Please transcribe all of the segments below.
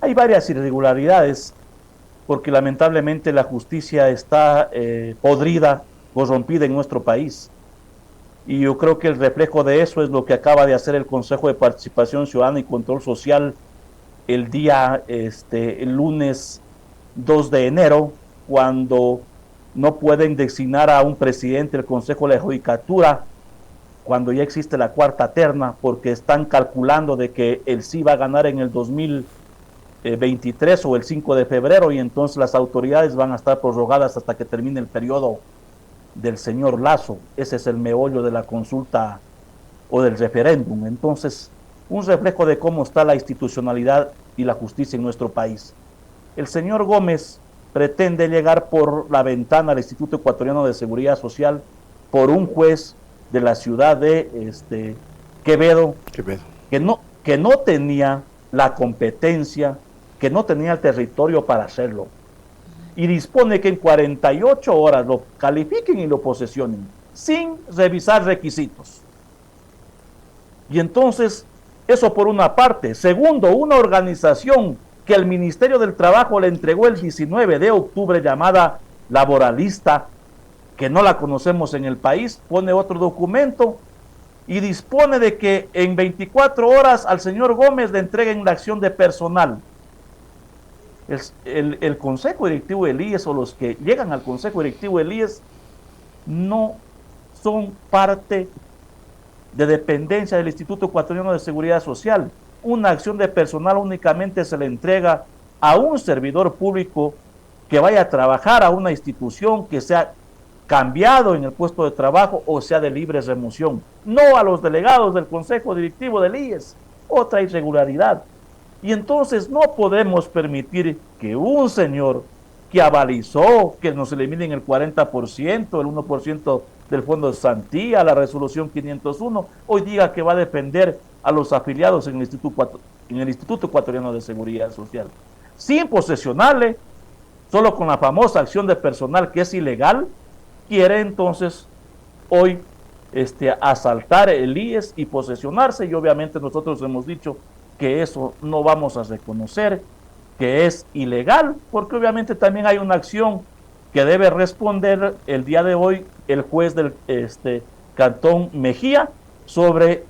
Hay varias irregularidades porque lamentablemente la justicia está podrida, corrompida en nuestro país. Y yo creo que el reflejo de eso es lo que acaba de hacer el Consejo de Participación Ciudadana y Control Social el día, el lunes 2 de enero, cuando no pueden designar a un presidente del Consejo de la Judicatura, cuando ya existe la cuarta terna, porque están calculando de que el sí va a ganar en el 2023 o el 5 de febrero, y entonces las autoridades van a estar prorrogadas hasta que termine el periodo del señor Lasso. Ese es el meollo de la consulta o del referéndum. Entonces, un reflejo de cómo está la institucionalidad y la justicia en nuestro país. El señor Gómez pretende llegar por la ventana al Instituto Ecuatoriano de Seguridad Social por un juez de la ciudad de Quevedo, que no tenía la competencia, que no tenía el territorio para hacerlo. Y dispone que en 48 horas lo califiquen y lo posesionen, sin revisar requisitos. Y entonces, eso por una parte. Segundo, una organización que el Ministerio del Trabajo le entregó el 19 de octubre, llamada Laboralista, que no la conocemos en el país, pone otro documento y dispone de que en 24 horas al señor Gómez le entreguen la acción de personal. El Consejo Directivo del IES, o los que llegan al Consejo Directivo del IES, no son parte de dependencia del Instituto Ecuatoriano de Seguridad Social. Una acción de personal únicamente se le entrega a un servidor público que vaya a trabajar a una institución, que sea cambiado en el puesto de trabajo o sea de libre remoción, no a los delegados del Consejo Directivo del IES. Otra irregularidad. Y entonces no podemos permitir que un señor que avalizó que nos eliminen el 40%, el 1% del Fondo de Santía, la resolución 501, hoy diga que va a defender a los afiliados en el Instituto Ecuatoriano de Seguridad Social, sin posesionarle, solo con la famosa acción de personal que es ilegal. Quiere entonces hoy asaltar el IES y posesionarse, y obviamente nosotros hemos dicho que eso no vamos a reconocer, que es ilegal, porque obviamente también hay una acción que debe responder el día de hoy el juez del Cantón Mejía sobre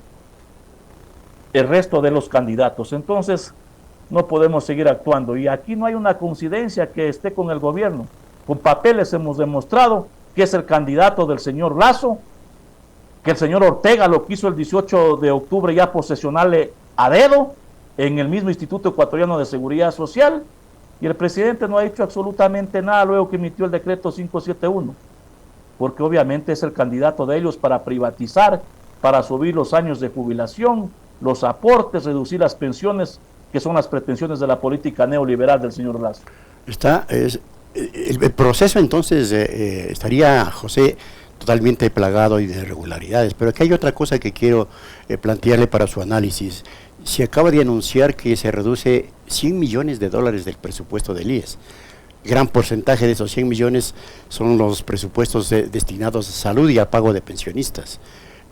el resto de los candidatos. Entonces no podemos seguir actuando, y aquí no hay una coincidencia que esté con el gobierno. Con papeles hemos demostrado que es el candidato del señor Lasso, que el señor Ortega lo quiso el 18 de octubre ya posesionarle a dedo en el mismo Instituto Ecuatoriano de Seguridad Social, y el presidente no ha hecho absolutamente nada luego que emitió el decreto 571, porque obviamente es el candidato de ellos para privatizar, para subir los años de jubilación, los aportes, reducir las pensiones, que son las pretensiones de la política neoliberal del señor Lasso. El proceso entonces estaría, José, totalmente plagado y de irregularidades, pero aquí hay otra cosa que quiero plantearle para su análisis. Se acaba de anunciar que se reduce $100 millones del presupuesto del IES. Gran porcentaje de esos 100 millones son los presupuestos destinados a salud y a pago de pensionistas.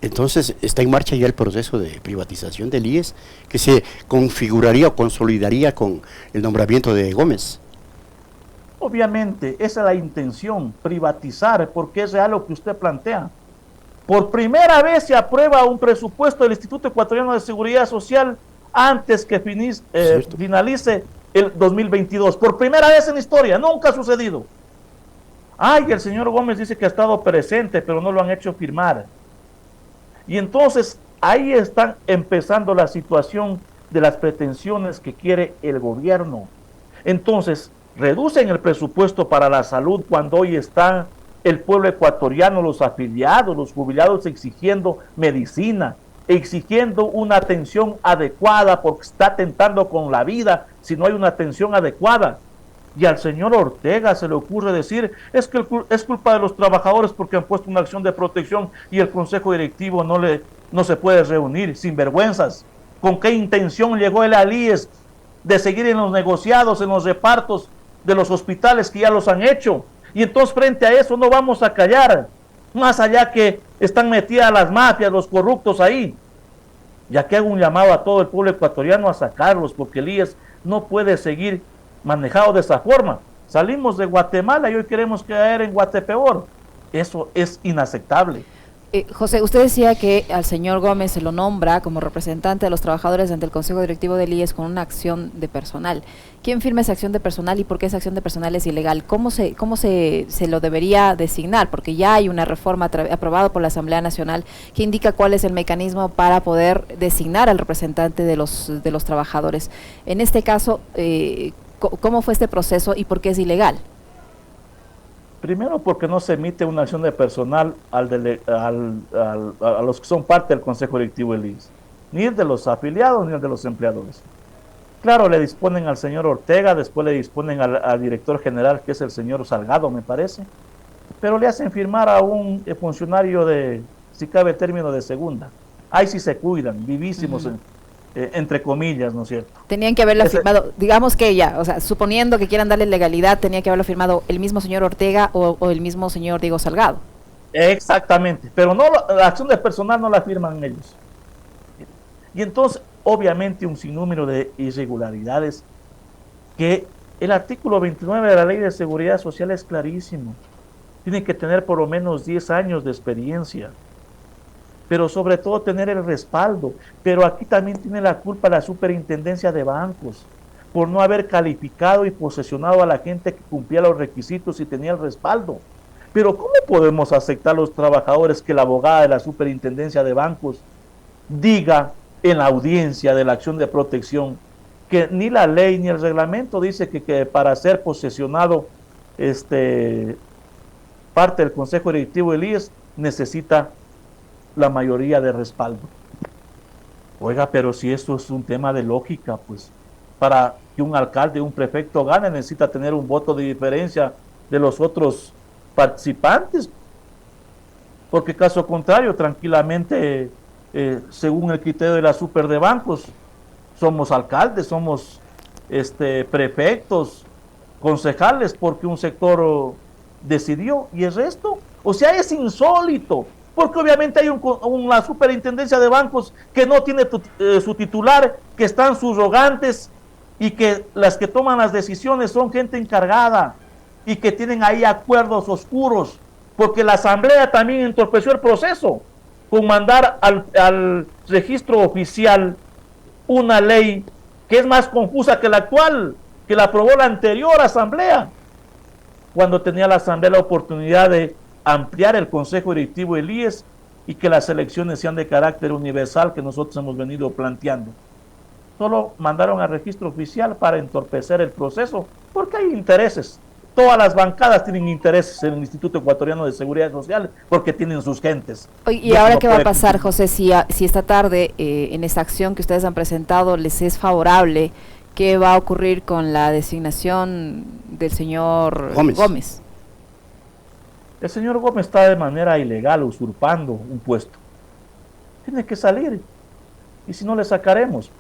Entonces, ¿está en marcha ya el proceso de privatización del IES, que se configuraría o consolidaría con el nombramiento de Gómez? Obviamente, esa es la intención, privatizar, porque es real lo que usted plantea. Por primera vez se aprueba un presupuesto del Instituto Ecuatoriano de Seguridad Social antes que finalice el 2022. Por primera vez en la historia, nunca ha sucedido. Ay, el señor Gómez dice que ha estado presente, pero no lo han hecho firmar. Y entonces ahí están empezando la situación de las pretensiones que quiere el gobierno. Entonces, reducen el presupuesto para la salud cuando hoy está el pueblo ecuatoriano, los afiliados, los jubilados exigiendo medicina, exigiendo una atención adecuada, porque está atentando con la vida si no hay una atención adecuada. Y al señor Ortega se le ocurre decir, es que es culpa de los trabajadores porque han puesto una acción de protección y el consejo directivo no se puede reunir. Sinvergüenzas. ¿Con qué intención llegó el IES de seguir en los negociados, en los repartos de los hospitales que ya los han hecho? Y entonces frente a eso no vamos a callar, más allá que están metidas las mafias, los corruptos ahí. Ya que hago un llamado a todo el pueblo ecuatoriano a sacarlos, porque el IES no puede seguir manejado de esa forma. Salimos de Guatemala y hoy queremos caer en Guatepeor. Eso es inaceptable. José, usted decía que al señor Gómez se lo nombra como representante de los trabajadores ante el Consejo Directivo del IES con una acción de personal. ¿Quién firma esa acción de personal y por qué esa acción de personal es ilegal? ¿Cómo se lo debería designar? Porque ya hay una reforma aprobada por la Asamblea Nacional que indica cuál es el mecanismo para poder designar al representante de los trabajadores. En este caso, ¿cómo fue este proceso y por qué es ilegal? Primero, porque no se emite una acción de personal a los que son parte del Consejo Directivo del IES, ni el de los afiliados ni el de los empleadores. Claro, le disponen al señor Ortega, después le disponen al director general, que es el señor Salgado, me parece, pero le hacen firmar a un funcionario de, si cabe término, de segunda. Ahí sí se cuidan, vivísimos, entre comillas, ¿no es cierto? Tenían que haberlo firmado, digamos que ya, o sea, suponiendo que quieran darle legalidad, tenía que haberlo firmado el mismo señor Ortega o el mismo señor Diego Salgado. Exactamente, pero no, la acción de personal no la firman ellos. Y entonces, obviamente, un sinnúmero de irregularidades que el artículo 29 de la Ley de Seguridad Social es clarísimo. Tienen que tener por lo menos 10 años de experiencia, pero sobre todo tener el respaldo. Pero aquí también tiene la culpa la Superintendencia de Bancos, por no haber calificado y posesionado a la gente que cumplía los requisitos y tenía el respaldo. Pero ¿cómo podemos aceptar los trabajadores que la abogada de la Superintendencia de Bancos diga en la audiencia de la acción de protección que ni la ley ni el reglamento dice que para ser posesionado parte del Consejo Directivo del IES necesita la mayoría de respaldo? Oiga, pero si esto es un tema de lógica, pues para que un alcalde, un prefecto gane, necesita tener un voto de diferencia de los otros participantes, porque caso contrario, tranquilamente, según el criterio de la super de bancos, somos alcaldes, somos prefectos, concejales, porque un sector decidió, y el resto, o sea, es insólito. Porque obviamente hay una superintendencia de bancos que no tiene su titular, que están subrogantes y que las que toman las decisiones son gente encargada y que tienen ahí acuerdos oscuros, porque la Asamblea también entorpeció el proceso con mandar al registro oficial una ley que es más confusa que la actual, que la aprobó la anterior Asamblea, cuando tenía la Asamblea la oportunidad de ampliar el Consejo Directivo del IES y que las elecciones sean de carácter universal que nosotros hemos venido planteando. Solo mandaron al registro oficial para entorpecer el proceso, porque hay intereses. Todas las bancadas tienen intereses en el Instituto Ecuatoriano de Seguridad Social porque tienen sus gentes. ¿Y ahora qué va a pasar, José, si esta tarde en esta acción que ustedes han presentado les es favorable? ¿Qué va a ocurrir con la designación del señor Gómez? El señor Gómez está de manera ilegal usurpando un puesto. Tiene que salir. Y si no, le sacaremos.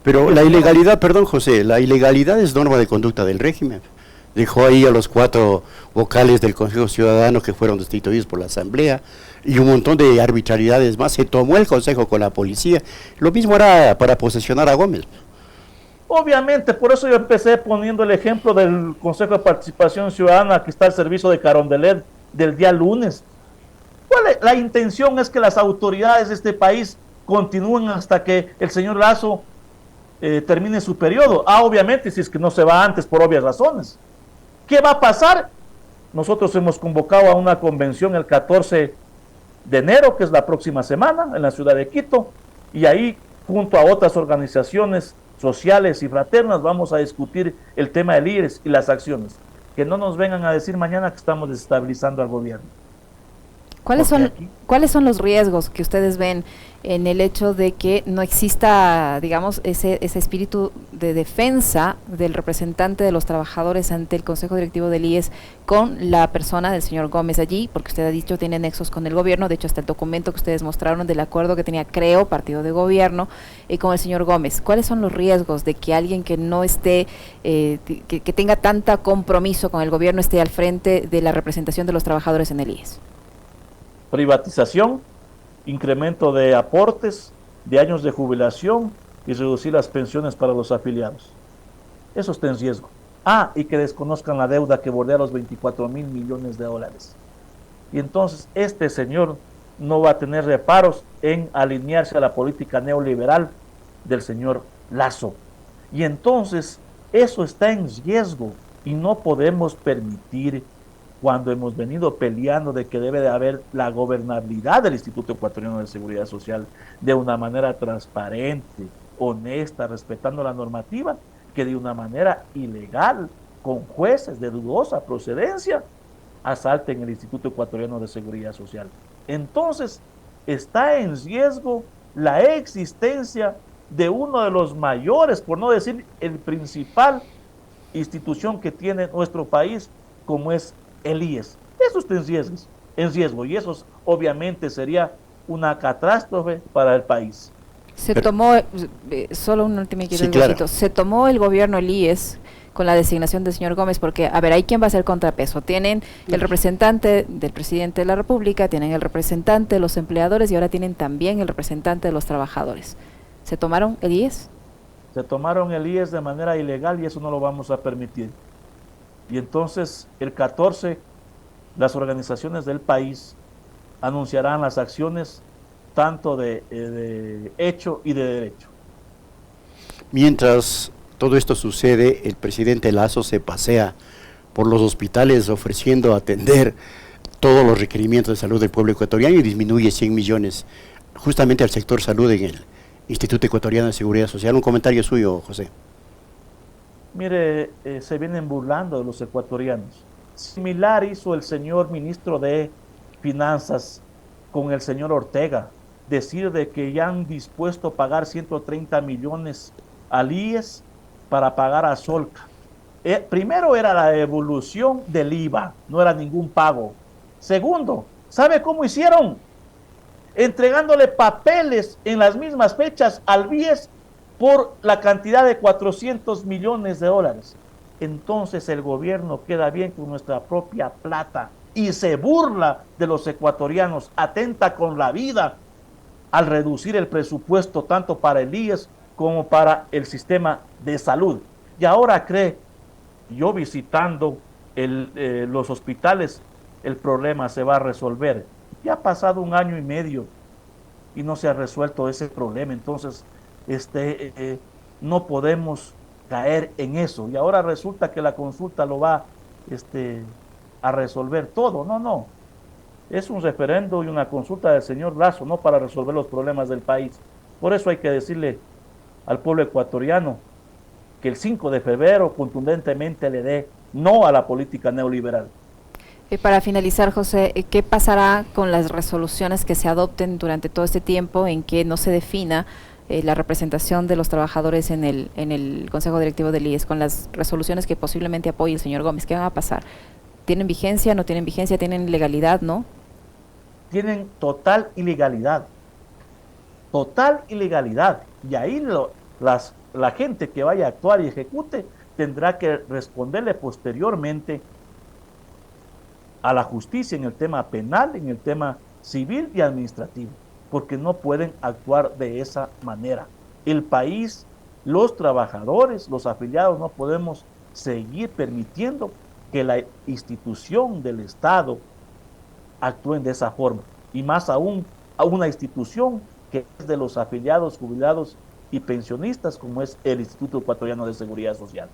Pero la ilegalidad, perdón José, la ilegalidad es norma de conducta del régimen. Dejó ahí a los 4 vocales del Consejo Ciudadano que fueron destituidos por la Asamblea y un montón de arbitrariedades más. Se tomó el Consejo con la policía. Lo mismo era para posesionar a Gómez. Obviamente, por eso yo empecé poniendo el ejemplo del Consejo de Participación Ciudadana que está al servicio de Carondelet del día lunes. La intención es que las autoridades de este país continúen hasta que el señor Lazo termine su periodo. Obviamente, si es que no se va antes por obvias razones. ¿Qué va a pasar? Nosotros hemos convocado a una convención el 14 de enero, que es la próxima semana, en la ciudad de Quito, y ahí, junto a otras organizaciones sociales y fraternas, vamos a discutir el tema del IES y las acciones. Que no nos vengan a decir mañana que estamos desestabilizando al gobierno. ¿Cuáles son los riesgos que ustedes ven en el hecho de que no exista, digamos, ese espíritu de defensa del representante de los trabajadores ante el Consejo Directivo del IES con la persona del señor Gómez allí? Porque usted ha dicho tiene nexos con el gobierno, de hecho hasta el documento que ustedes mostraron del acuerdo que tenía, creo, partido de gobierno con el señor Gómez. ¿Cuáles son los riesgos de que alguien que no esté, que tenga tanta compromiso con el gobierno esté al frente de la representación de los trabajadores en el IES? Privatización, incremento de aportes, de años de jubilación y reducir las pensiones para los afiliados. Eso está en riesgo. Ah, y que desconozcan la deuda que bordea los 24.000 millones de dólares. Y entonces este señor no va a tener reparos en alinearse a la política neoliberal del señor Lasso. Y entonces eso está en riesgo y no podemos permitir, cuando hemos venido peleando de que debe de haber la gobernabilidad del Instituto Ecuatoriano de Seguridad Social de una manera transparente, honesta, respetando la normativa, que de una manera ilegal, con jueces de dudosa procedencia, asalten el Instituto Ecuatoriano de Seguridad Social. Entonces, está en riesgo la existencia de uno de los mayores, por no decir el principal institución que tiene nuestro país, como es el IES. Eso está en riesgo, y eso obviamente sería una catástrofe para el país. Se tomó, solo un último sí, claro. Se tomó el gobierno el IES con la designación del señor Gómez, porque, a ver, ¿ahí quién va a ser contrapeso? Tienen el representante del presidente de la República, tienen el representante de los empleadores y ahora tienen también el representante de los trabajadores. ¿Se tomaron el IES? Se tomaron el IES de manera ilegal y eso no lo vamos a permitir. Y entonces, el 14, las organizaciones del país anunciarán las acciones tanto de hecho y de derecho. Mientras todo esto sucede, el presidente Lasso se pasea por los hospitales ofreciendo atender todos los requerimientos de salud del pueblo ecuatoriano y disminuye 100 millones justamente al sector salud en el Instituto Ecuatoriano de Seguridad Social. Un comentario suyo, José. Mire, se vienen burlando de los ecuatorianos. Similar hizo el señor ministro de Finanzas con el señor Ortega, decir de que ya han dispuesto a pagar 130 millones al IES para pagar a Solca. Primero era la devolución del IVA, no era ningún pago. Segundo, ¿sabe cómo hicieron? Entregándole papeles en las mismas fechas al BIES por la cantidad de 400 millones de dólares. Entonces el gobierno queda bien con nuestra propia plata y se burla de los ecuatorianos, atenta con la vida al reducir el presupuesto tanto para el IES como para el sistema de salud. Y ahora cree, yo visitando los hospitales, el problema se va a resolver. Ya ha pasado 1 año y medio y no se ha resuelto ese problema. Entonces, no podemos caer en eso. Y ahora resulta que la consulta lo va a resolver todo. No. Es un referendo y una consulta del señor Lasso, no para resolver los problemas del país. Por eso hay que decirle al pueblo ecuatoriano que el 5 de febrero contundentemente le dé no a la política neoliberal. Para finalizar, José, ¿qué pasará con las resoluciones que se adopten durante todo este tiempo en que no se defina la representación de los trabajadores en el Consejo Directivo del IES, con las resoluciones que posiblemente apoye el señor Gómez? ¿Qué va a pasar? ¿Tienen vigencia, no tienen vigencia, tienen legalidad, no? Tienen total ilegalidad. Total ilegalidad. Y ahí la gente que vaya a actuar y ejecute tendrá que responderle posteriormente a la justicia en el tema penal, en el tema civil y administrativo, porque no pueden actuar de esa manera. El país, los trabajadores, los afiliados, no podemos seguir permitiendo que la institución del Estado actúen de esa forma, y más aún a una institución que es de los afiliados, jubilados y pensionistas, como es el Instituto Ecuatoriano de Seguridad Social.